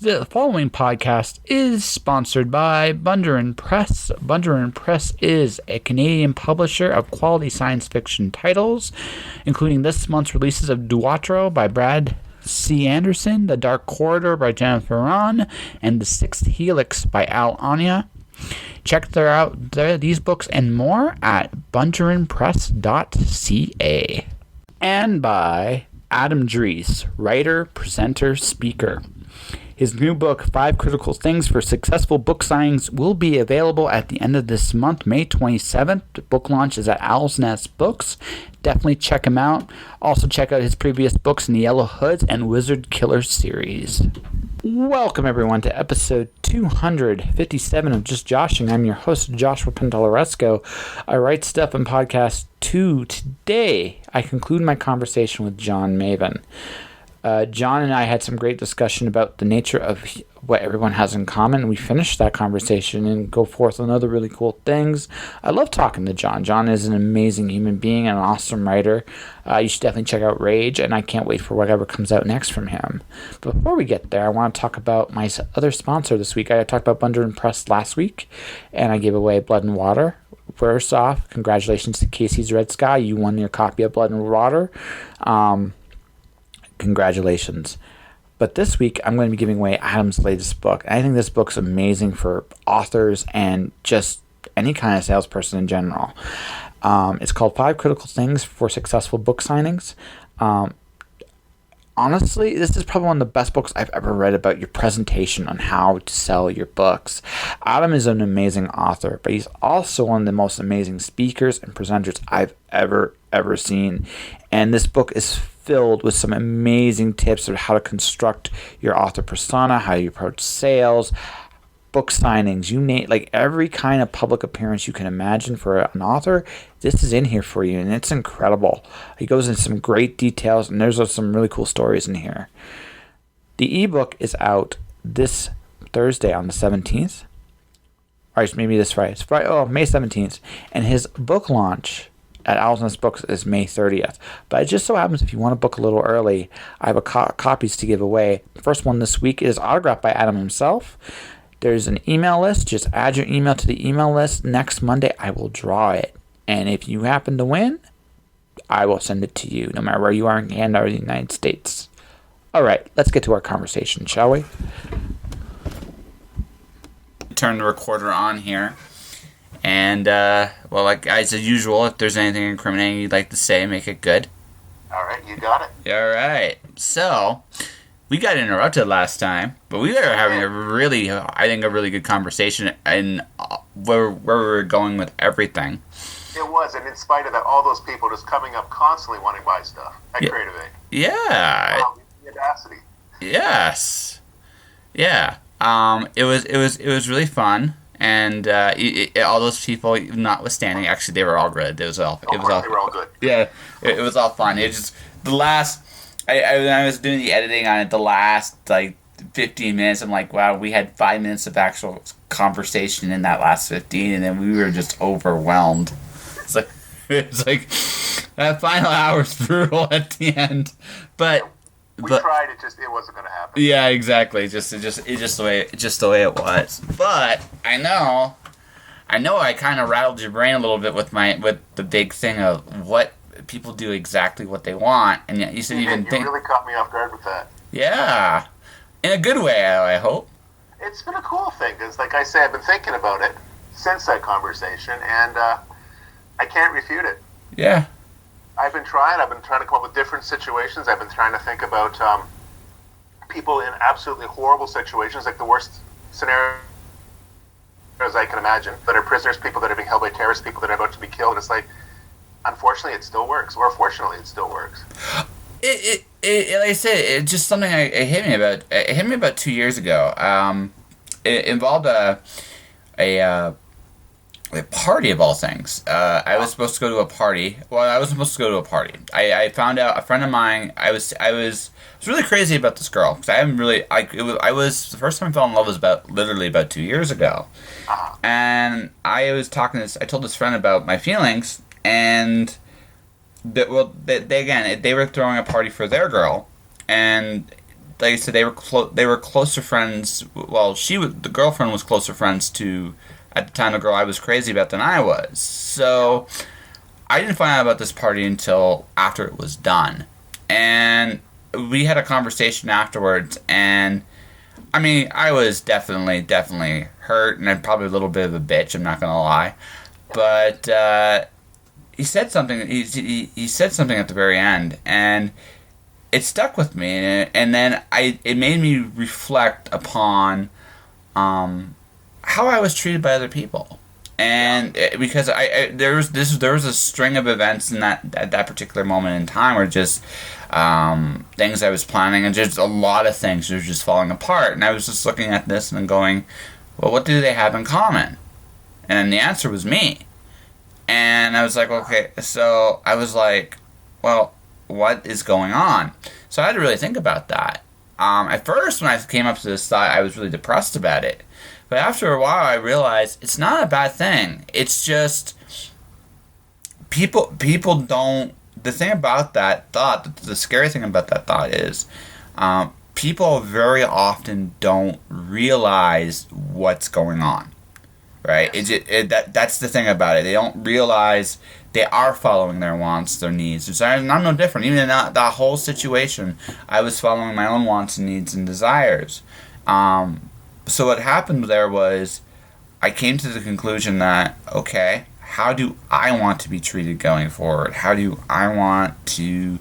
The following podcast is sponsored by Bunder and Press. Bunder and Press is a Canadian publisher of quality science fiction titles, including this month's releases of Duatro by Brad C. Anderson, The Dark Corridor by Jennifer Ron, and The Sixth Helix by Al Anya. Check these books and more at bunderandpress.ca. And by Adam Dries, writer, presenter, speaker. His new book, 5 Critical Things for Successful Book Signings, will be available at the end of this month, May 27th. The book launch is at Owl's Nest Books. Definitely check him out. Also check out his previous books in the Yellow Hoods and Wizard Killer series. Welcome everyone to episode 257 of Just Joshing. I'm your host, Joshua Pentolaresco. I write stuff and podcast too. Today, I conclude my conversation with John Mavin. John and I had some great discussion about the nature of what everyone has in common. We finished that conversation and go forth on other really cool things. I love talking to John. John is an amazing human being and an awesome writer. You should definitely check out Rage, and I can't wait for whatever comes out next from him. But before we get there, I want to talk about my other sponsor this week. I talked about Bunder and Press last week, and I gave away Blood and Water. First off, congratulations to Casey's Red Sky. You won your copy of Blood and Water. Congratulations. But this week, I'm going to be giving away Adam's latest book. I think this book's amazing for authors and just any kind of salesperson in general. It's called 5 Critical Things for Successful Book Signings. Honestly, this is probably one of the best books I've ever read about your presentation on how to sell your books. Adam is an amazing author, but he's also one of the most amazing speakers and presenters I've ever seen. And this book is filled with some amazing tips of how to construct your author persona, how you approach sales, book signings, you name, like every kind of public appearance you can imagine for an author. This is in here for you, and it's incredible. He goes into some great details, and there's some really cool stories in here. The ebook is out this Thursday on the 17th. Or maybe this Friday. It's Friday, May 17th. And his book launch at Owl's Nest Books is May 30th. But it just so happens if you want to book a little early, I have copies to give away. The first one this week is autographed by Adam himself. There's an email list. Just add your email to the email list. Next Monday, I will draw it. And if you happen to win, I will send it to you, no matter where you are in Canada or the United States. All right, let's get to our conversation, shall we? Turn the recorder on here. And, like as usual, if there's anything incriminating you'd like to say, make it good. All right, you got it. All right. So, we got interrupted last time, but we were having a really good conversation and where we were going with everything. It was, and in spite of that, all those people just coming up constantly wanting to buy stuff at Creative Inc. Yeah. Wow, the audacity. Yes. Yeah. It was really fun. And all those people, notwithstanding, actually they were all good. They were all good. Yeah, it was all fun. It just the last. When I was doing the editing on it, the last 15 minutes, I'm like, wow, we had 5 minutes of actual conversation in that last 15, and then we were just overwhelmed. It's like that final hour's brutal at the end, but. We tried it, it wasn't going to happen. Yeah, exactly. Just the way it was. But I know I kind of rattled your brain a little bit with the big thing of what people do exactly what they want, and yet you said you really caught me off guard with that. Yeah, in a good way, I hope. It's been a cool thing because, like I say, I've been thinking about it since that conversation, and I can't refute it. Yeah. I've been trying to come up with different situations. I've been trying to think about people in absolutely horrible situations, like the worst scenarios I can imagine, that are prisoners, people that are being held by terrorists, people that are about to be killed. It's like, unfortunately, it still works, or fortunately, it still works. It like I said, it's just something it hit me about. It hit me about 2 years ago. It involved a party of all things. I was supposed to go to a party. Well, I wasn't supposed to go to a party. I found out a friend of mine. I was really crazy about this girl because I haven't really. The first time I fell in love was literally about 2 years ago, and I told this friend about my feelings, and they were throwing a party for their girl, and like I said, they were closer friends. Well, the girlfriend was closer friends to, at the time, the girl I was crazy about than I was. So I didn't find out about this party until after it was done, and we had a conversation afterwards. And I mean, I was definitely hurt, and I'm probably a little bit of a bitch. I'm not gonna lie, but he said something. He said something at the very end, and it stuck with me. And then it made me reflect upon how I was treated by other people, and because there was a string of events in that particular moment in time where just things I was planning, and just a lot of things were just falling apart, and I was just looking at this and going, well, what do they have in common? And the answer was me. And I was like, okay, so I was like, well, what is going on? So I had to really think about that. At first, when I came up to this thought, I was really depressed about it. But after a while, I realized it's not a bad thing. It's just people don't. The thing about that thought, the scary thing about that thought is, people very often don't realize what's going on. Right? That's the thing about it. They don't realize they are following their wants, their needs, desires. And I'm no different. Even in that whole situation, I was following my own wants and needs and desires. So what happened there was, I came to the conclusion that, okay, how do I want to be treated going forward? How do I want to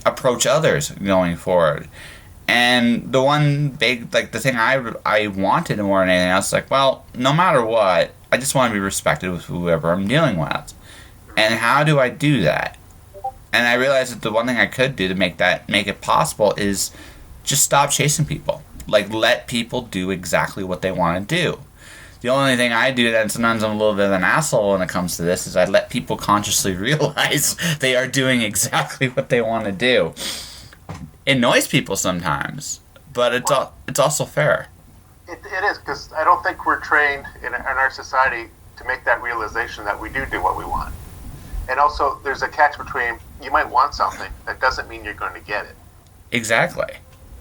approach others going forward? And the one big, the thing I wanted more than anything else, well, no matter what, I just want to be respected with whoever I'm dealing with. And how do I do that? And I realized that the one thing I could do to make it possible is just stop chasing people. Let people do exactly what they want to do. The only thing I do, and sometimes I'm a little bit of an asshole when it comes to this, is I let people consciously realize they are doing exactly what they want to do. It annoys people sometimes, but it's also fair. It is, because I don't think we're trained in our society to make that realization that we do what we want. And also, there's a catch between, you might want something, that doesn't mean you're going to get it. Exactly.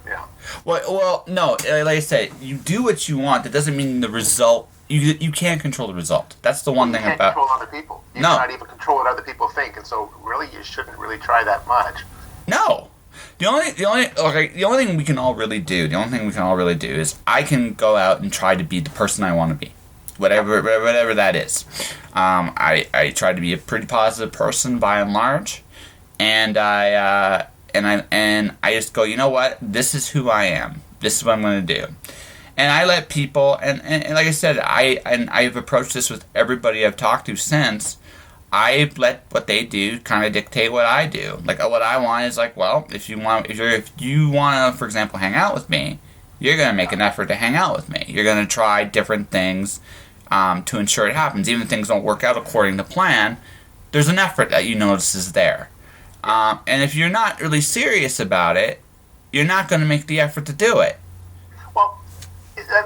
Yeah. Well, no, like I said, you do what you want. That doesn't mean the result. You can't control the result. That's the one thing about. You can't control other people. You cannot even control what other people think, and so really, you shouldn't really try that much. No. The only thing we can all really do is I can go out and try to be the person I want to be, whatever that is. I try to be a pretty positive person by and large, and I just go, you know what? This is who I am. This is what I'm going to do. And I let people, and like I said, I've approached this with everybody I've talked to since. I let what they do kind of dictate what I do. What I want is well, if you want to, for example, hang out with me, you're going to make an effort to hang out with me. You're going to try different things to ensure it happens. Even if things don't work out according to plan, there's an effort that you notice is there. And if you're not really serious about it, you're not going to make the effort to do it. Well,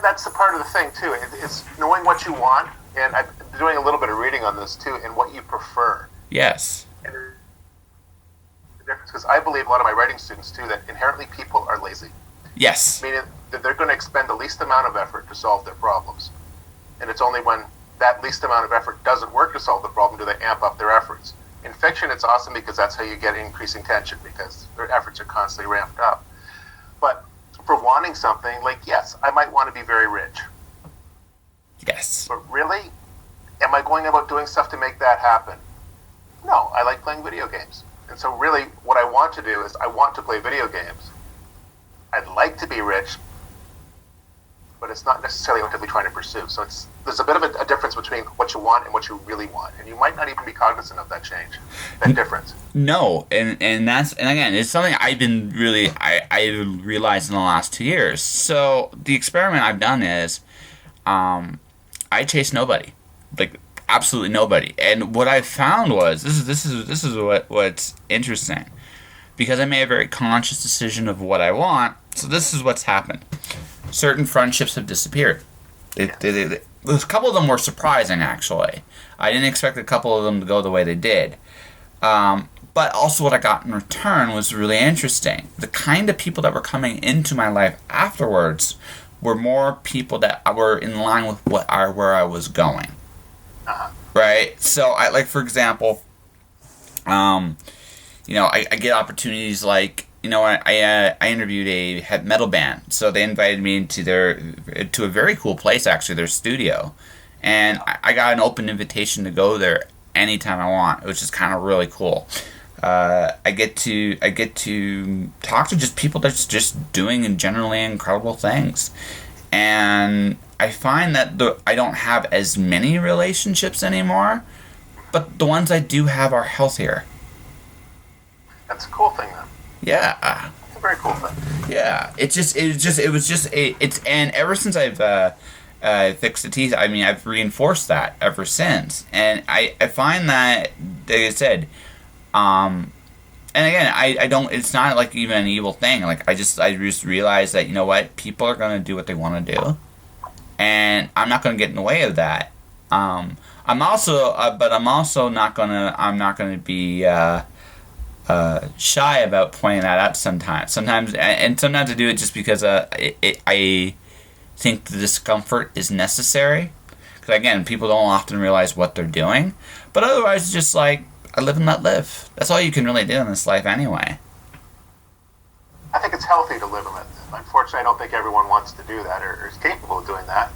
that's the part of the thing, too. It's knowing what you want, and I'm doing a little bit of reading on this, too, and what you prefer. Yes. And the difference, because I believe a lot of my writing students, too, that inherently people are lazy. Yes. Meaning that they're going to expend the least amount of effort to solve their problems. And it's only when that least amount of effort doesn't work to solve the problem do they amp up their efforts. In fiction, it's awesome because that's how you get increasing tension, because their efforts are constantly ramped up. But for wanting something, yes, I might want to be very rich. Yes. But really, am I going about doing stuff to make that happen? No, I like playing video games. And so really, what I want to do is I want to play video games. I'd like to be rich, but it's not necessarily what I'm trying to pursue. So there's a bit of a difference between what you want and what you really want, and you might not even be cognizant of that change, that difference. No, and again, it's something I've been really I realized in the last 2 years. So the experiment I've done is, I chase nobody, absolutely nobody, and what I found was this is what's interesting, because I made a very conscious decision of what I want. So this is what's happened. Certain friendships have disappeared. A couple of them were surprising, actually. I didn't expect a couple of them to go the way they did. But But also what I got in return was really interesting. The kind of people that were coming into my life afterwards were more people that were in line with where I was going. Right? So, for example, I get opportunities like, I interviewed a heavy metal band. So they invited me to a very cool place, actually, their studio. And I got an open invitation to go there anytime I want, which is kind of really cool. I get to talk to just people that's just doing generally incredible things. And I find that I don't have as many relationships anymore, but the ones I do have are healthier. That's a cool thing, then. Yeah. It's a very cool thing. Yeah. And ever since I've fixed the teeth, I mean, I've reinforced that ever since. And I find that, like I said, and again, I don't, it's not like even an evil thing. Like, I just realized that, you know what, people are going to do what they want to do. And I'm not going to get in the way of that. I'm also not going to be, shy about pointing that out sometimes. And sometimes I do it just because I think the discomfort is necessary. Because again, people don't often realize what they're doing. But otherwise, it's just like, I live and let live. That's all you can really do in this life anyway. I think it's healthy to live and let live. Unfortunately, I don't think everyone wants to do that or is capable of doing that.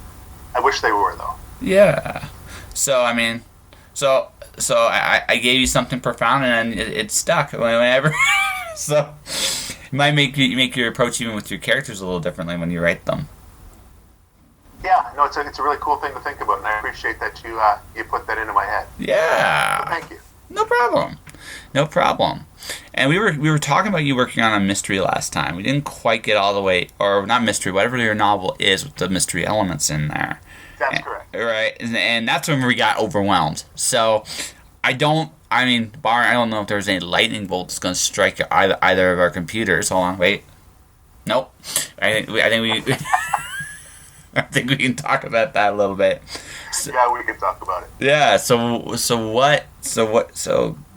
I wish they were, though. Yeah. So, I mean, so I gave you something profound, and it stuck whenever. So it might make your approach even with your characters a little differently when you write them. Yeah, no, it's a really cool thing to think about, and I appreciate that you put that into my head. Yeah. So thank you. No problem. And we were talking about you working on a mystery last time. We didn't quite get all the way, or not mystery, whatever your novel is with the mystery elements in there. That's correct. Right, and that's when we got overwhelmed. So, I don't know if there's any lightning bolt that's going to strike either of our computers. Hold on, wait. Nope. I think we I think we can talk about that a little bit. So, yeah, we can talk about it. Yeah. So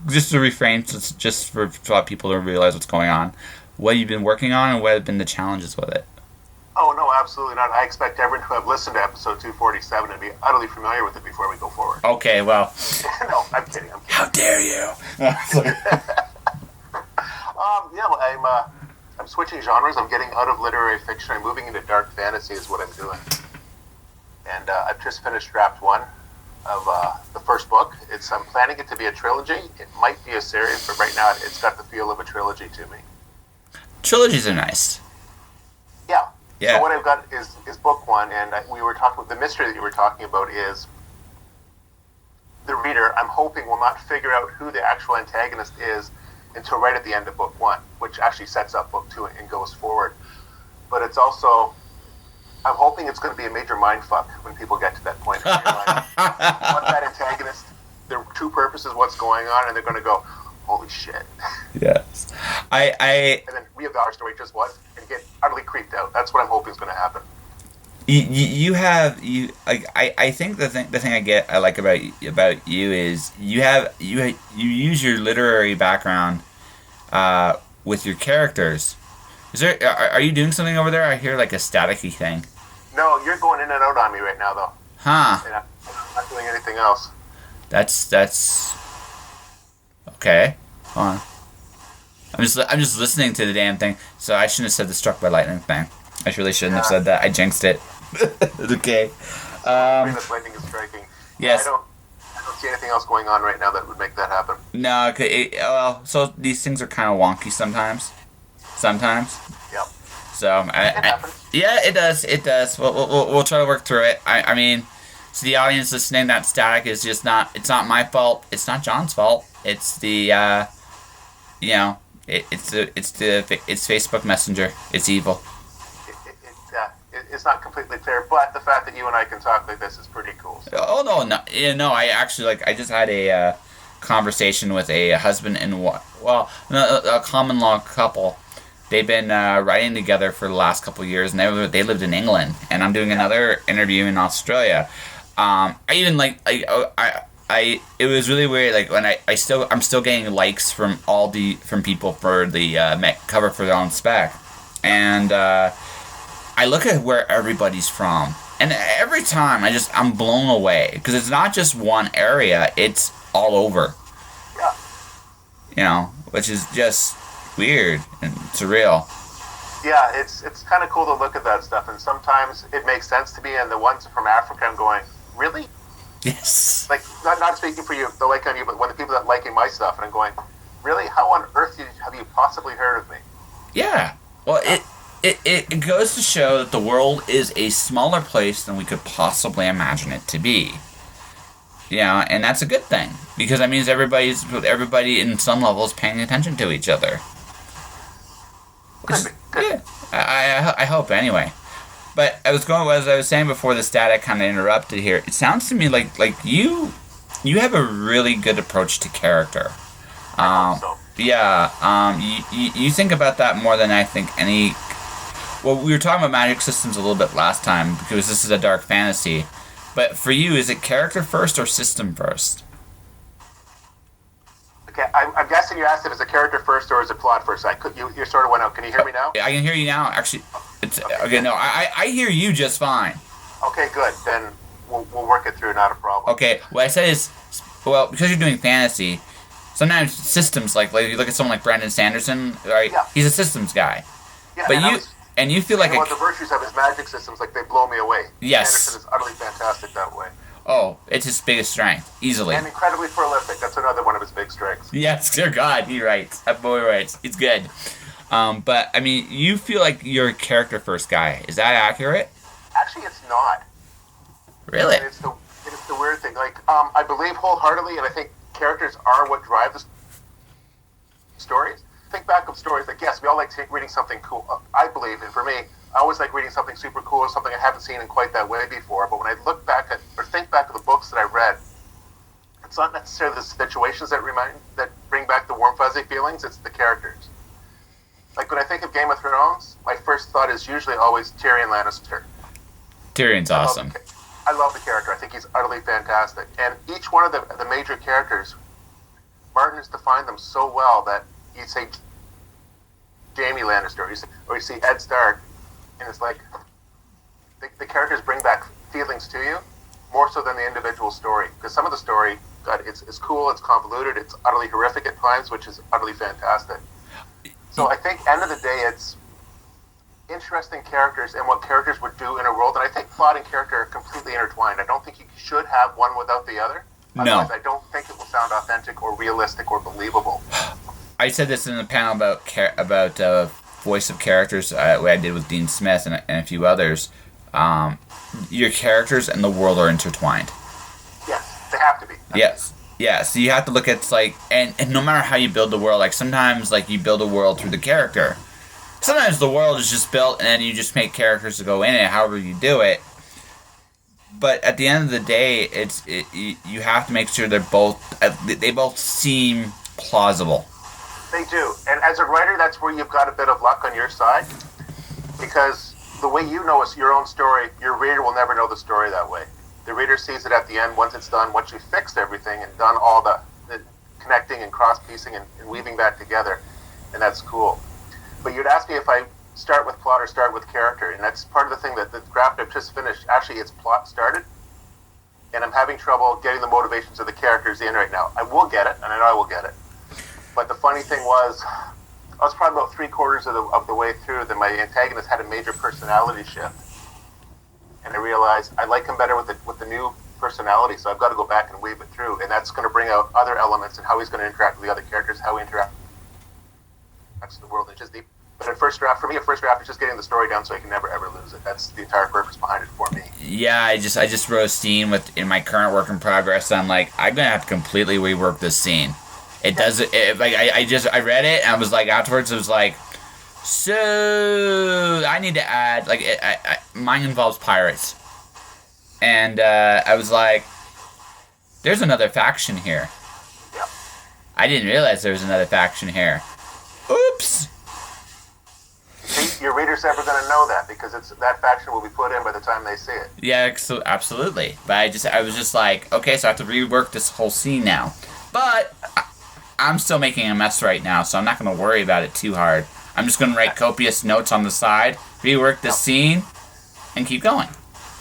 just to reframe, just for people to realize what's going on, what you've been working on and what have been the challenges with it. Oh, no, absolutely not. I expect everyone who have listened to episode 247 to be utterly familiar with it before we go forward. Okay, well. No, I'm kidding. How dare you? I'm switching genres. I'm getting out of literary fiction. I'm moving into dark fantasy is what I'm doing. And I've just finished draft 1 of the first book. I'm planning it to be a trilogy. It might be a series, but right now it's got the feel of a trilogy to me. Trilogies are nice. Yeah. Yeah. So what I've got is book 1, and we were talking about the mystery that you were talking about is the reader, I'm hoping, will not figure out who the actual antagonist is until right at the end of book 1, which actually sets up book 2 and goes forward. But it's also, I'm hoping it's going to be a major mindfuck when people get to that point. What that antagonist, their true purpose is what's going on, and they're going to go, holy shit. Yes. And then we have the story just what, and get utterly creeped out. That's what I'm hoping is going to happen. I think the thing I like about you is you use your literary background with your characters. Are you doing something over there? I hear like a staticky thing. No, you're going in and out on me right now, though. Huh? And I'm not doing anything else. That's okay. Hold on. I'm just listening to the damn thing. So I shouldn't have said the struck by lightning thing. I really shouldn't have said that. I jinxed it. It's okay. Lightning is striking. Yes. I don't see anything else going on right now that would make that happen. No, so these things are kind of wonky sometimes. Yep. So it happens. Yeah, it does. We'll try to work through it. I mean, to the audience listening, that static is just not. It's not my fault. It's not John's fault. It's the it's Facebook Messenger. It's evil. It's not completely clear, but the fact that you and I can talk like this is pretty cool. So. Oh no! I actually I just had a conversation with a husband and a common law couple. They've been writing together for the last couple of years, and they lived in England. And I'm doing another interview in Australia. I even it was really weird. Like when I'm still getting likes from people for the cover for their own spec, and I look at where everybody's from, and every time I'm blown away because it's not just one area; it's all over. Yeah. You know, which is just weird and surreal. Yeah, it's kind of cool to look at that stuff, and sometimes it makes sense to me. And the ones from Africa, I'm going, really? Yes. Like, not speaking for you, the like on you, but when the people that liking my stuff, and I'm going, really? How on earth have you possibly heard of me? Yeah. Well, it goes to show that the world is a smaller place than we could possibly imagine it to be. Yeah, and that's a good thing because that means everybody in some level is paying attention to each other. Could be. Yeah, I hope anyway. But as I was saying before the static kind of interrupted here, it sounds to me like you have a really good approach to character. I hope so. Yeah, you think about that more than I think any. Well, we were talking about magic systems a little bit last time because this is a dark fantasy. But for you, is it character first or system first? Okay, I'm guessing you asked if it's a character first or is it plot first. You sort of went out. Can you hear me now? I can hear you now. Actually, okay. No, I hear you just fine. Okay, good. Then we'll work it through. Not a problem. Okay, what I said is, well, because you're doing fantasy, sometimes systems like you look at someone like Brandon Sanderson, right? Yeah. He's a systems guy. Yeah, But you feel like the virtues of his magic systems, like they blow me away. Yes. Anderson is utterly fantastic that way. oh, it's his biggest strength, easily. And incredibly prolific. That's another one of his big strengths. Yes, dear God, he writes. That boy writes. He's good. But I mean, you feel like you're a character first guy. Is that accurate? Actually, it's not. Really? And it's the weird thing. Like, I believe wholeheartedly, and I think characters are what drive the stories. Think back of stories like, yes, we all like reading something cool. I believe, and for me, I always like reading something super cool, something I haven't seen in quite that way before. But when I look back at, or think back of the books that I read, it's not necessarily the situations that bring back the warm fuzzy feelings. It's the characters. Like when I think of Game of Thrones, my first thought is usually always Tyrion Lannister. Tyrion's awesome. I love the character. I think he's utterly fantastic. And each one of the major characters, Martin has defined them so well that you say Jaime Lannister, or you see Ed Stark, and it's like the characters bring back feelings to you more so than the individual story. Because some of the story, it's cool, it's convoluted, it's utterly horrific at times, which is utterly fantastic. So I think, end of the day, it's interesting characters and what characters would do in a world. And I think plot and character are completely intertwined. I don't think you should have one without the other. Otherwise, I don't think it will sound authentic or realistic or believable. I said this in the panel about voice of characters what I did with Dean Smith and a few others. Your characters and the world are intertwined. Yes, they have to be. Yes. Yeah, so you have to look at, like, and no matter how you build the world, like, sometimes, like, you build a world through the character. Sometimes the world is just built, and then you just make characters to go in it, however you do it. But at the end of the day, you have to make sure they both seem plausible. They do. And as a writer, that's where you've got a bit of luck on your side. Because the way you know your own story, your reader will never know the story that way. The reader sees it at the end, once it's done, once you've fixed everything and done all the connecting and cross-piecing and weaving back together, and that's cool. But you'd ask me if I start with plot or start with character, and that's part of the thing that the draft I've just finished, actually it's plot started, and I'm having trouble getting the motivations of the characters in right now. I will get it, and I know I will get it. But the funny thing was, I was probably about 3/4 of the way through that my antagonist had a major personality shift. And I realized I like him better with the new personality, so I've got to go back and weave it through, and that's going to bring out other elements and how he's going to interact with the other characters, how he interacts with the world. It's just deep. But a first draft is just getting the story down so I can never ever lose it. That's the entire purpose behind it for me. Yeah, I just wrote a scene in my current work in progress. I'm like, I'm gonna have to completely rework this scene. It does it like I read it and I was like afterwards it was like. So I need to add mine involves pirates, and I was like, "There's another faction here." Yeah. I didn't realize there was another faction here. Oops. See, your reader's ever going to know that because that faction will be put in by the time they see it. Yeah, so absolutely. But I was just like, okay, so I have to rework this whole scene now. But I'm still making a mess right now, so I'm not going to worry about it too hard. I'm just going to write copious notes on the side, rework the scene, and keep going.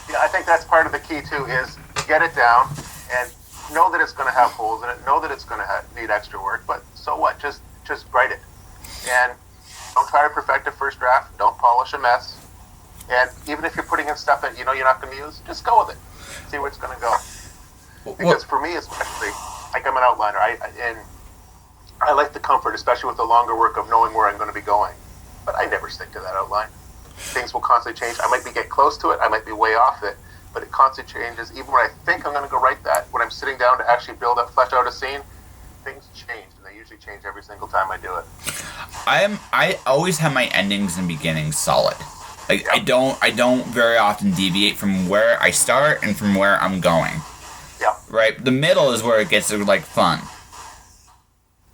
Yeah, I think that's part of the key too. Is get it down and know that it's going to have holes in it. Know that it's going to need extra work. But so what? Just write it, and don't try to perfect a first draft. Don't polish a mess. And even if you're putting in stuff that you know you're not going to use, just go with it. See where it's going to go. Because for me, especially, like I'm an outliner, I like the comfort, especially with the longer work of knowing where I'm going to be going. But I never stick to that outline. Things will constantly change. I might get close to it. I might be way off it. But it constantly changes. Even when I think I'm going to go write that, when I'm sitting down to actually flesh out a scene, things change. And they usually change every single time I do it. I always have my endings and beginnings solid. Like I don't very often deviate from where I start and from where I'm going. Yeah. Right? The middle is where it gets like fun.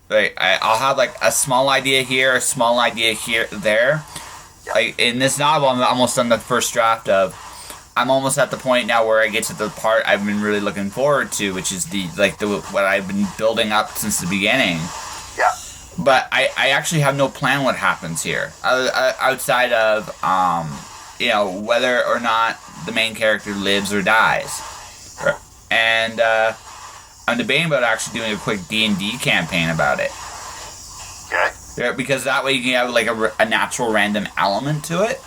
Like I'll have like a small idea here, a small idea here, there. Yeah. Like in this novel, I'm almost done the first draft of. I'm almost at the point now where I get to the part I've been really looking forward to, which is what I've been building up since the beginning. Yeah. But I actually have no plan what happens here outside of whether or not the main character lives or dies. And I'm debating about actually doing a quick D&D campaign about it. Okay. Yeah, because that way you can have like a natural random element to it.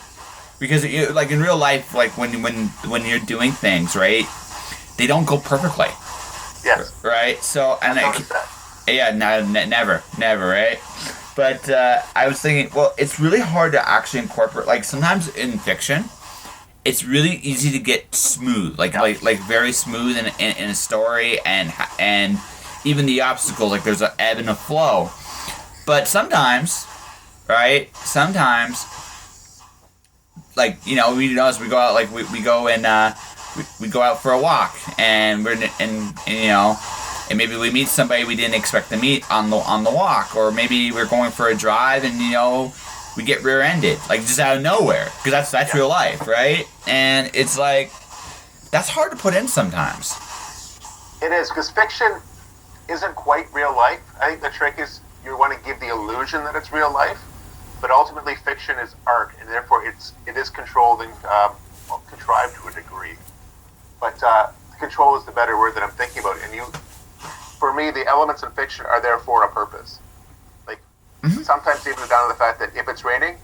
Because like in real life, like when you're doing things, right, they don't go perfectly. Yes. Right. So and never, right? But I was thinking, well, it's really hard to actually incorporate. Like sometimes in fiction, it's really easy to get smooth, like very smooth in a story, and even the obstacles, like there's an ebb and a flow. But sometimes, right? Like we notice we go out, like we go and we go out for a walk, and and maybe we meet somebody we didn't expect to meet on the walk, or maybe we're going for a drive and we get rear-ended, like just out of nowhere, because that's real life, right? And it's like that's hard to put in sometimes. It is, because fiction isn't quite real life. I think the trick is you want to give the illusion that it's real life. But ultimately, fiction is art, and therefore it is controlled and contrived to a degree. But control is the better word that I'm thinking about. And for me, the elements in fiction are there for a purpose. Like sometimes even down to the fact that if it's raining,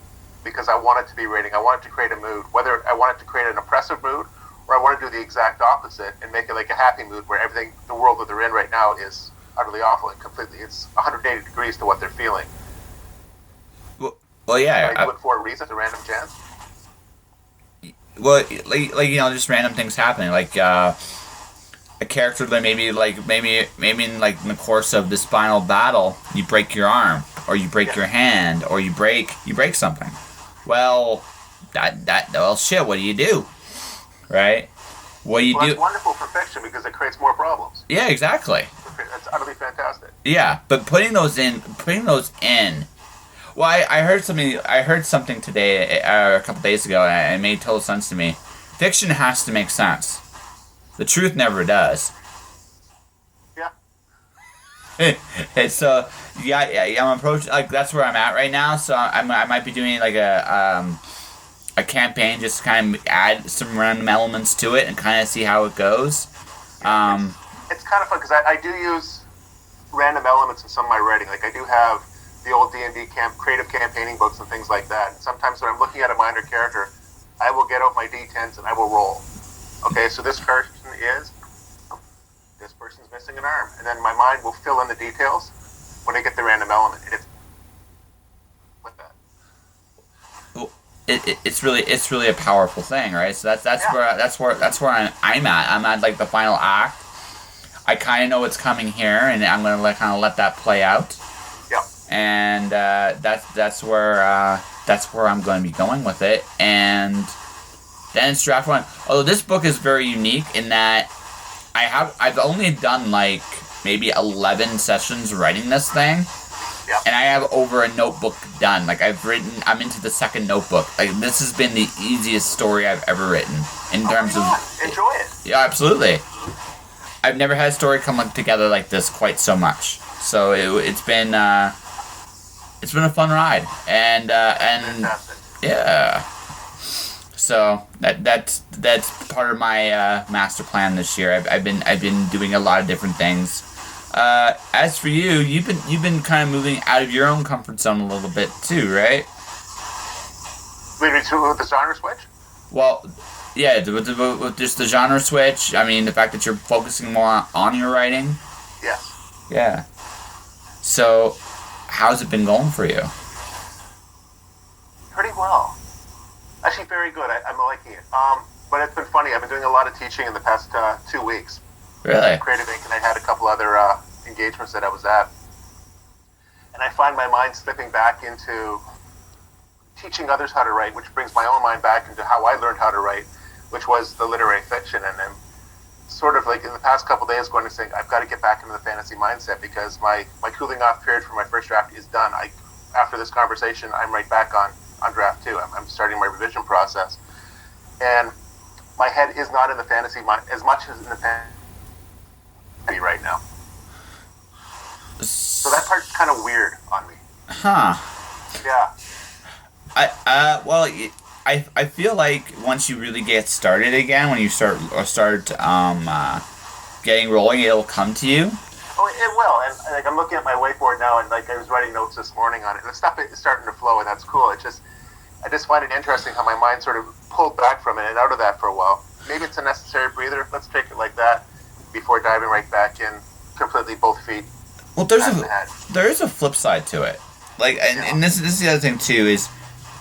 because I want it to be raining, I want it to create a mood. Whether I want it to create an oppressive mood, or I want to do the exact opposite and make it like a happy mood where everything, the world that they're in right now, is utterly awful and completely. It's 180 degrees to what they're feeling. Well, yeah. I do it for a reason, a random chance. Well, just random things happening, like a character that maybe in the course of this final battle, you break your arm, or you break your hand, or you break something. Well, shit. What do you do? Right? What do you do? It's wonderful for fiction because it creates more problems. Yeah, exactly. It's utterly fantastic. Yeah, but putting those in. Well, I heard something today, a couple days ago, and it made total sense to me. Fiction has to make sense. The truth never does. Yeah. It's I'm approaching, like, that's where I'm at right now. So I might be doing like a campaign, just to kind of add some random elements to it and kind of see how it goes. It's kind of fun because I do use random elements in some of my writing. Like I do have the old D&D creative campaigning books and things like that. And sometimes when I'm looking at a minor character, I will get out my D10s and I will roll. Okay, so this person's missing an arm, and then my mind will fill in the details when I get the random element. And it's like that. It's really a powerful thing, right? So that's where I'm at. I'm at like the final act. I kind of know what's coming here, and I'm gonna let that play out. Yeah. And that's where I'm going to be going with it. And then it's draft one. Although this book is very unique in that I've only done like maybe 11 sessions writing this thing, Yeah. And I have over a notebook done. Like, I'm into the second notebook. Like, this has been the easiest story I've ever written in terms of. Enjoy it. Yeah, absolutely. I've never had a story come together like this quite so much. So it's been a fun ride, and Fantastic. yeah. So that's part of my master plan this year. I've been doing a lot of different things. As for you, you've been kind of moving out of your own comfort zone a little bit too, right? Maybe with the genre switch? Well, yeah, with just the genre switch. I mean, the fact that you're focusing more on your writing. Yes. Yeah. So, how's it been going for you? Pretty well. Actually, very good. I'm liking it. But it's been funny. I've been doing a lot of teaching in the past 2 weeks. Really? Creative Inc. And I had a couple other engagements that I was at. And I find my mind slipping back into teaching others how to write, which brings my own mind back into how I learned how to write, which was the literary fiction. And I'm sort of like in the past couple of days going to think, I've got to get back into the fantasy mindset because my cooling off period for my first draft is done. After this conversation, I'm right back on draft 2. I'm starting my revision process. And my head is not in the fantasy mind as much as in the fantasy right now. So that part's kind of weird on me. Huh. Yeah. I feel like once you really get started again, when you start getting rolling, it'll come to you. Oh, it will. And like I'm looking at my whiteboard now, and like I was writing notes this morning on it. And the stuff is starting to flow, and that's cool. I just find it interesting how my mind sort of pulled back from it and out of that for a while. Maybe it's a necessary breather. Let's take it like that before diving right back in, completely both feet. Well, there is a flip side to it. Like, and this is the other thing too is,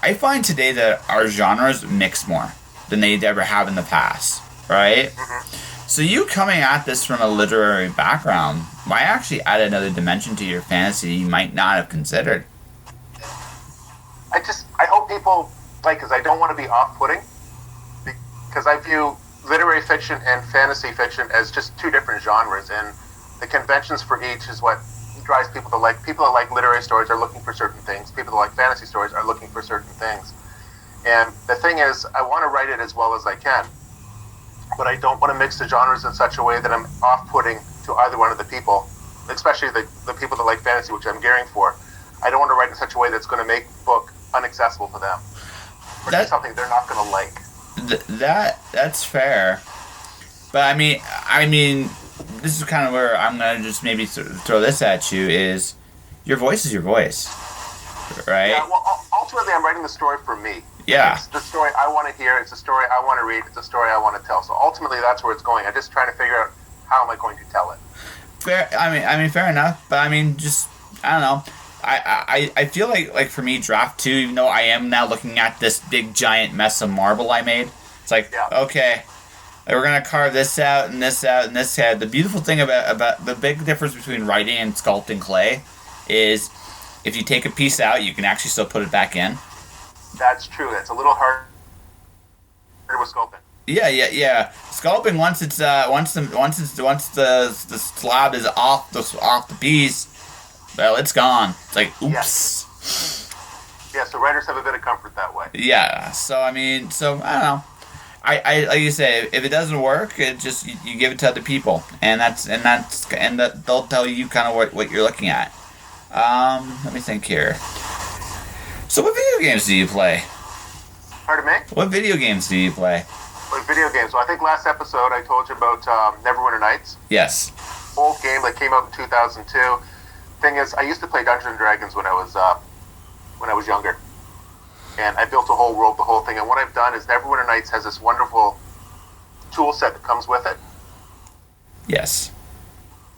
I find today that our genres mix more than they'd ever have in the past, right? Mm-hmm. So you coming at this from a literary background might actually add another dimension to your fantasy you might not have considered. I hope people like, because I don't want to be off-putting, because I view literary fiction and fantasy fiction as just two different genres, and the conventions for each is what drives people to like. People that like literary stories are looking for certain things. People that like fantasy stories are looking for certain things. And the thing is, I want to write it as well as I can, but I don't want to mix the genres in such a way that I'm off-putting to either one of the people, especially the people that like fantasy, which I'm gearing for. I don't want to write in such a way that's going to make the book inaccessible to them, or do something they're not going to like. That's fair, but I mean, this is kind of where I'm gonna just maybe throw this at you: is your voice is your voice, right? Yeah. Well, ultimately, I'm writing the story for me. Yeah. It's the story I want to hear. It's the story I want to read. It's the story I want to tell. So ultimately, that's where it's going. I'm just trying to figure out how am I going to tell it. Fair. I mean, fair enough. But I mean, just I don't know. I feel like for me, draft 2, even though I am now looking at this big giant mess of marble I made, it's like, okay, we're gonna carve this out and this out and this out. The beautiful thing about the big difference between writing and sculpting clay is if you take a piece out, you can actually still put it back in. That's true. That's a little harder with sculpting. Yeah. Sculpting once the slab is off the piece, well, it's gone. It's like, oops. Yeah, so writers have a bit of comfort that way. Yeah. So I mean, I don't know. I like you say, if it doesn't work, it just you give it to other people, and they'll tell you kind of what you're looking at. Let me think here. So, what video games do you play? Pardon me? What video games do you play? What video games? Well, I think last episode I told you about Neverwinter Nights. Yes. Old game that came out in 2002. Thing is, I used to play Dungeons and Dragons when I was younger, and I built a whole world, the whole thing. And what I've done is Neverwinter Nights has this wonderful tool set that comes with it. Yes.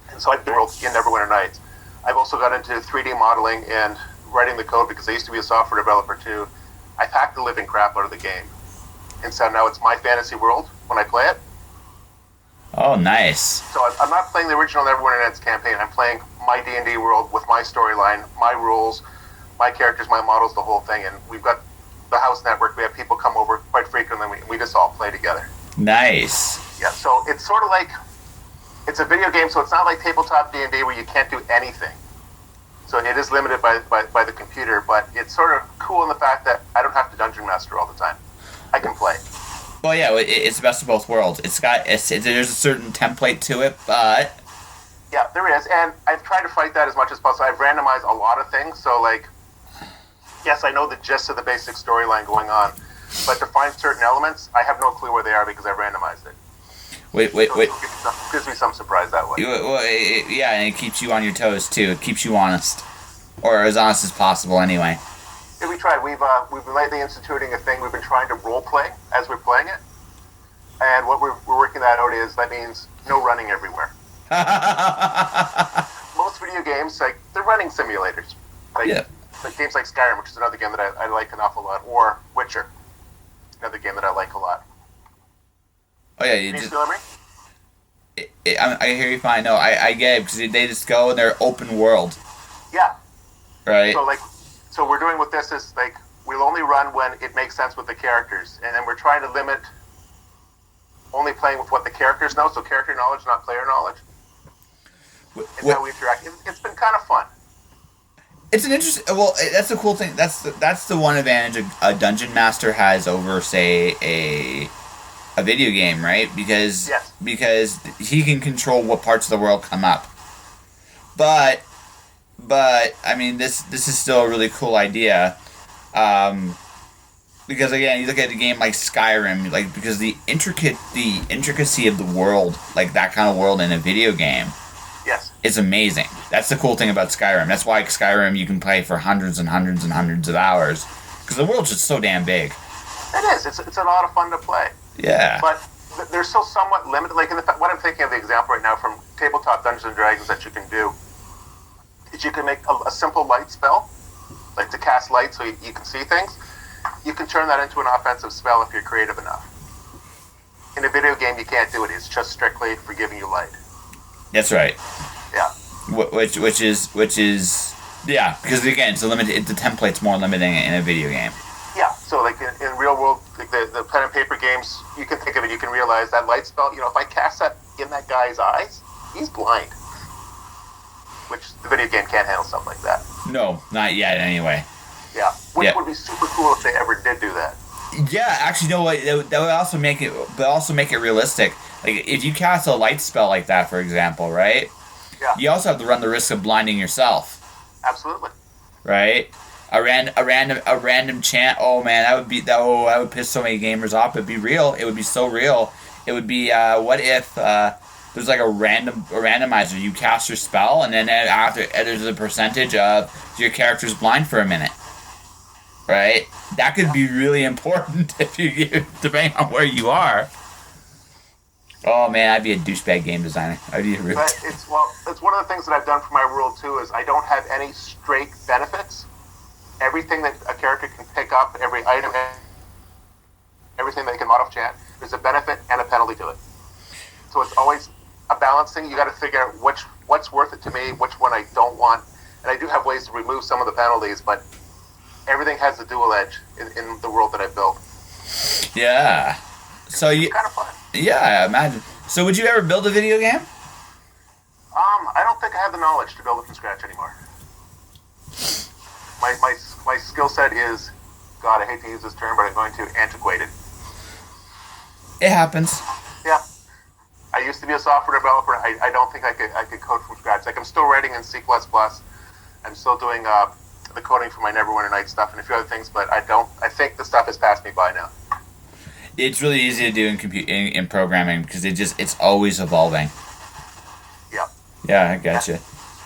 And so I built in Neverwinter Nights. I've also got into 3D modeling and writing the code because I used to be a software developer too. I've hacked the living crap out of the game, and so now it's my fantasy world when I play it. Oh, nice. So I'm not playing the original Neverwinter Nights campaign. I'm playing my D&D world with my storyline, my rules, my characters, my models, the whole thing. And we've got the house network. We have people come over quite frequently. We just all play together. Nice. Yeah, so it's sort of like, it's a video game, so it's not like tabletop D&D where you can't do anything. So it is limited by the computer, but it's sort of cool in the fact that I don't have to dungeon master all the time. I can play. Well, yeah, it's the best of both worlds. There's a certain template to it, but Yeah, there is, and I've tried to fight that as much as possible. I've randomized a lot of things, so like, yes, I know the gist of the basic storyline going on, but to find certain elements, I have no clue where they are because I've randomized it. wait. It gives me some surprise that way. Well, yeah, and it keeps you on your toes too. It keeps you honest, or as honest as possible, anyway. Yeah, we tried. We've been lately instituting a thing. We've been trying to role play as we're playing it, and what we're working that out is that means no running everywhere. Most video games, like, they're running simulators. Like games like Skyrim, which is another game that I like an awful lot, or Witcher, another game that I like a lot. Oh yeah, you feel me? I hear you fine. No, I get it because they just go in their open world. Yeah. Right. So we're doing with this is like we'll only run when it makes sense with the characters, and then we're trying to limit only playing with what the characters know, so character knowledge, not player knowledge. And how we interact. It's been kind of fun. It's an interesting. Well, that's the cool thing. That's the one advantage a dungeon master has over, say, a video game, right? Because he can control what parts of the world come up. But I mean, this is still a really cool idea. Because again, you look at a game like Skyrim, like because the intricacy of the world, like that kind of world in a video game. Yes. It's amazing. That's the cool thing about Skyrim. That's why Skyrim you can play for hundreds and hundreds and hundreds of hours. Because the world's just so damn big. It is. It's a lot of fun to play. Yeah. But they're still somewhat limited. Like, what I'm thinking of the example right now from tabletop Dungeons and Dragons that you can do is you can make a simple light spell, like to cast light so you can see things. You can turn that into an offensive spell if you're creative enough. In a video game, you can't do it. It's just strictly for giving you light. That's right. Yeah. Which is yeah, because again, it's the template's more limiting in a video game. Yeah. So like in real world, like the pen and paper games, you can think of it. You can realize that light spell. You know, if I cast that in that guy's eyes, he's blind. Which the video game can't handle stuff like that. No, not yet. Anyway. Yeah. Which would be super cool if they ever did do that. Yeah, actually, you know what? That would also make it realistic. Like if you cast a light spell like that, for example, right? Yeah. You also have to run the risk of blinding yourself. Absolutely. Right. A random chant. Oh man, that would piss so many gamers off. It'd be real. It would be so real. It would be what if there's like a randomizer. You cast your spell, and then after there's a percentage of your character's blind for a minute. Right. That could be really important if you depending on where you are. Oh man, I'd be a douchebag game designer. I'd be rude. But it's one of the things that I've done for my world too is I don't have any straight benefits. Everything that a character can pick up, every item, everything that they can modify chant, there's a benefit and a penalty to it. So it's always a balancing. You got to figure out what's worth it to me, which one I don't want, and I do have ways to remove some of the penalties, but everything has a dual edge in the world that I built. Yeah. So it's kind of fun. Yeah, I imagine. So would you ever build a video game? I don't think I have the knowledge to build it from scratch anymore. My skill set is, God, I hate to use this term, but I'm going to antiquated. It happens. Yeah. I used to be a software developer. I don't think I could code from scratch. Like I'm still writing in C++. I'm still doing the coding for my Neverwinter Nights stuff and a few other things, but I think the stuff has passed me by now. It's really easy to do in programming because it's always evolving. Yeah. Yeah, I gotcha.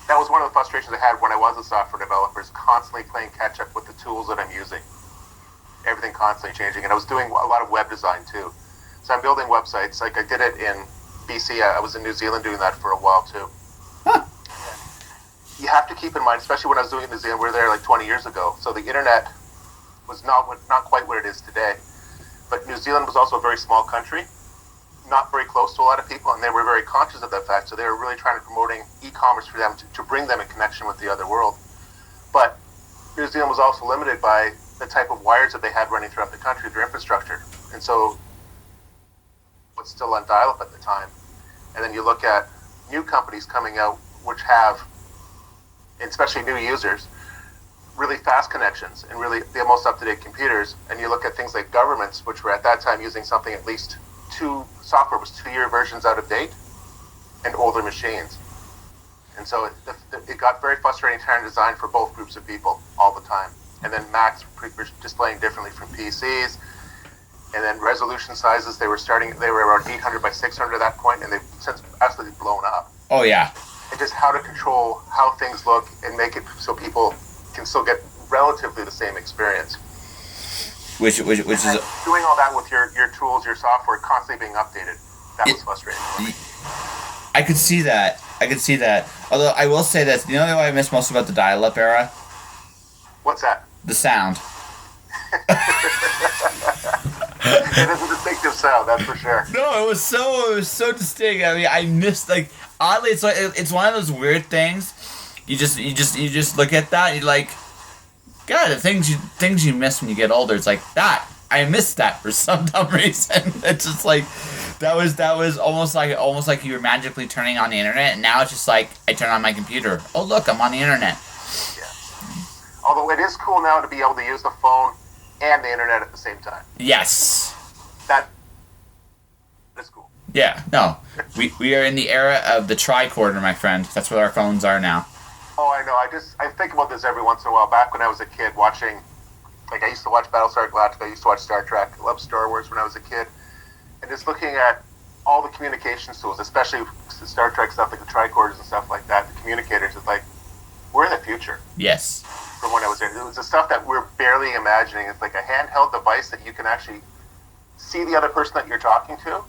That was one of the frustrations I had when I was a software developer, is constantly playing catch up with the tools that I'm using. Everything constantly changing, and I was doing a lot of web design too. So I'm building websites. Like I did it in BC. I was in New Zealand doing that for a while too. Huh. You have to keep in mind, especially when I was doing it in New Zealand, we were there like 20 years ago. So the internet was not quite what it is today. But New Zealand was also a very small country, not very close to a lot of people, and they were very conscious of that fact. So they were really trying to promoting e-commerce for them to bring them in connection with the other world. But New Zealand was also limited by the type of wires that they had running throughout the country, their infrastructure. And so it was still on dial-up at the time. And then you look at new companies coming out which have especially new users, really fast connections and really the most up-to-date computers. And you look at things like governments, which were at that time using something at least software was 2-year versions out of date and older machines. And so it got very frustrating trying to design for both groups of people all the time. And then Macs were displaying differently from PCs. And then resolution sizes, they were around 800 by 600 at that point, and they've since absolutely blown up. Oh, yeah. And just how to control how things look and make it so people can still get relatively the same experience. Which is doing all that with your tools, your software constantly being updated. That was frustrating for me. I could see that. Although I will say this, you know what I miss most about the dial-up era? What's that? The sound. It is a distinctive sound, that's for sure. No, it was so distinct. I mean, I missed, like, oddly, it's one of those weird things. You just look at that, and you're like, God, the things you miss when you get older. It's like that. I missed that for some dumb reason. It's just like that was almost like you were magically turning on the internet, and now it's just like I turn on my computer. Oh, look, I'm on the internet. Yeah. Although it is cool now to be able to use the phone and the internet at the same time. Yes. That is cool. Yeah. No. We are in the era of the tricorder, my friend. That's what our phones are now. Oh, I know. I think about this every once in a while. Back when I was a kid, watching, like I used to watch Battlestar Galactica, I used to watch Star Trek, I loved Star Wars when I was a kid, and just looking at all the communications tools, especially Star Trek stuff like the tricorders and stuff like that, the communicators, it's like, we're in the future. Yes. From when I was there. It was the stuff that we're barely imagining. It's like a handheld device that you can actually see the other person that you're talking to.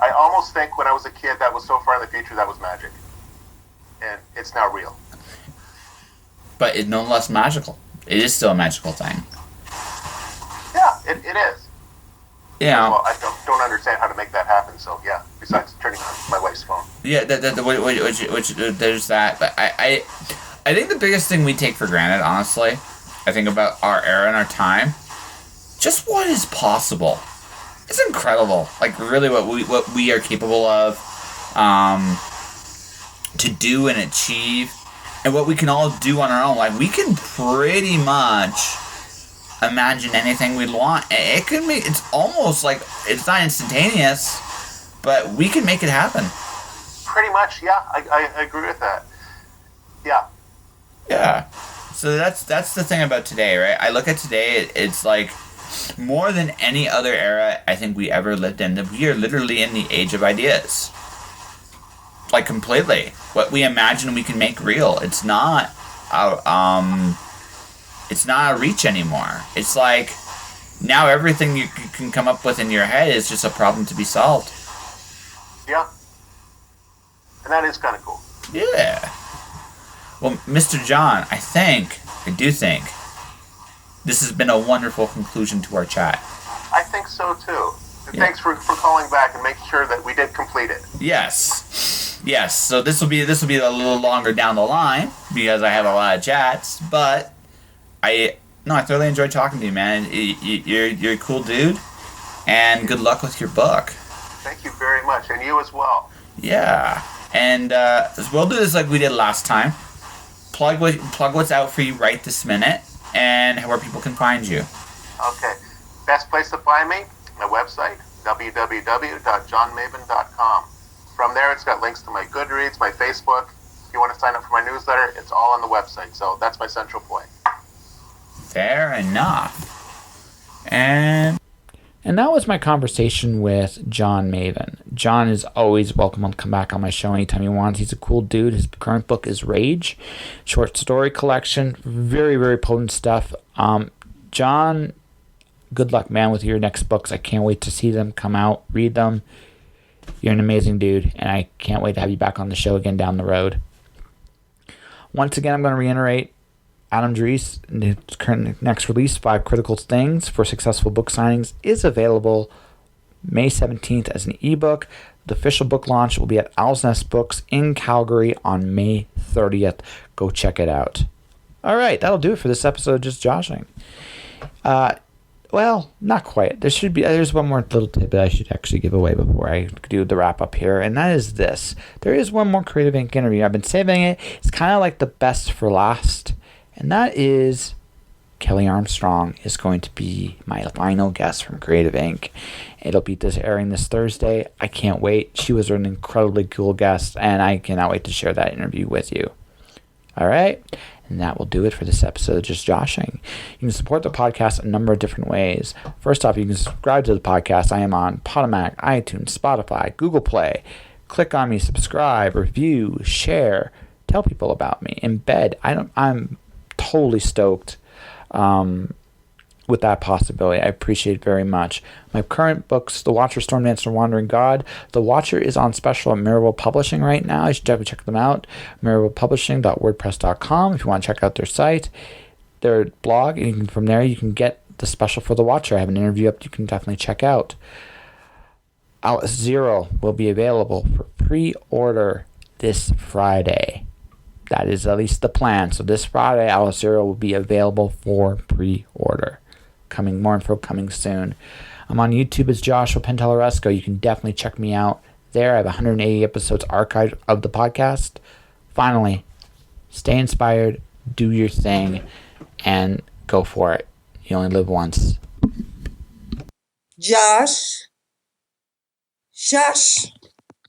I almost think when I was a kid that was so far in the future that was magic. And it's now real. But it's no less magical. It is still a magical thing. Yeah, it is. Yeah. Well, I don't understand how to make that happen, so yeah, besides turning on my wife's phone. Yeah, which there's that. But I think the biggest thing we take for granted, honestly, I think about our era and our time, just what is possible. It's incredible. Like, really what we are capable of. To do and achieve, and what we can all do on our own. Like, we can pretty much imagine anything we want. It can make, it's almost like, it's not instantaneous, but we can make it happen. Pretty much, yeah. I agree with that. Yeah. Yeah. So that's the thing about today, right? I look at today, it's like, more than any other era I think we ever lived in, that we are literally in the age of ideas. Like, completely. What we imagine we can make real. It's not a reach anymore. It's like now everything you can come up with in your head is just a problem to be solved. Yeah. And that is kind of cool. Yeah. Well, Mr. John, I do think this has been a wonderful conclusion to our chat. I think so too. And Yeah. thanks for calling back and making sure that we did complete it. Yes. So this will be a little longer down the line because I have a lot of chats, but I thoroughly enjoyed talking to you, man. You're a cool dude, and good luck with your book. Thank you very much, and you as well. Yeah, and we'll do this like we did last time. Plug what's out for you right this minute, and where people can find you. Okay. Best place to find me, my website, www.johnmavin.com. From there, it's got links to my Goodreads, my Facebook. If you want to sign up for my newsletter, it's all on the website. So that's my central point. Fair enough. And that was my conversation with John Mavin. John is always welcome to come back on my show anytime he wants. He's a cool dude. His current book is Rage, short story collection. Very, very potent stuff. John, good luck, man, with your next books. I can't wait to see them come out, read them. You're an amazing dude, and I can't wait to have you back on the show again down the road. Once again, I'm going to reiterate Adam Dries' current next release, 5 Critical Things for Successful Book Signings, is available May 17th as an ebook. The official book launch will be at Owl's Nest Books in Calgary on May 30th. Go check it out. All right, that'll do it for this episode of Just Joshing. Well, not quite. There's one more little tidbit I should actually give away before I do the wrap up here, and that is this. There is one more Creative Inc. interview. I've been saving it. It's kind of like the best for last, and that is Kelly Armstrong is going to be my final guest from Creative Inc. It'll be airing this Thursday. I can't wait. She was an incredibly cool guest, and I cannot wait to share that interview with you. All right? And that will do it for this episode of Just Joshing. You can support the podcast a number of different ways. First off, you can subscribe to the podcast. I am on Podomatic, iTunes, Spotify, Google Play. Click on me, subscribe, review, share, tell people about me. Embed. I'm totally stoked with that possibility. I appreciate it very much. My current books, The Watcher, Stormdancer, Wandering God. The Watcher is on special at Mirabel Publishing right now. You should definitely check them out. mirabelpublishing.wordpress.com if you want to check out their site, their blog, and from there you can get the special for The Watcher. I have an interview up you can definitely check out. Alice Zero will be available for pre-order this Friday. That is at least the plan. So this Friday, Alice Zero will be available for pre-order. More info coming soon. I'm on YouTube as Joshua Pentellaresco. You can definitely check me out there. I have 180 episodes archived of the podcast. Finally, stay inspired, do your thing, and go for it. You only live once. Josh.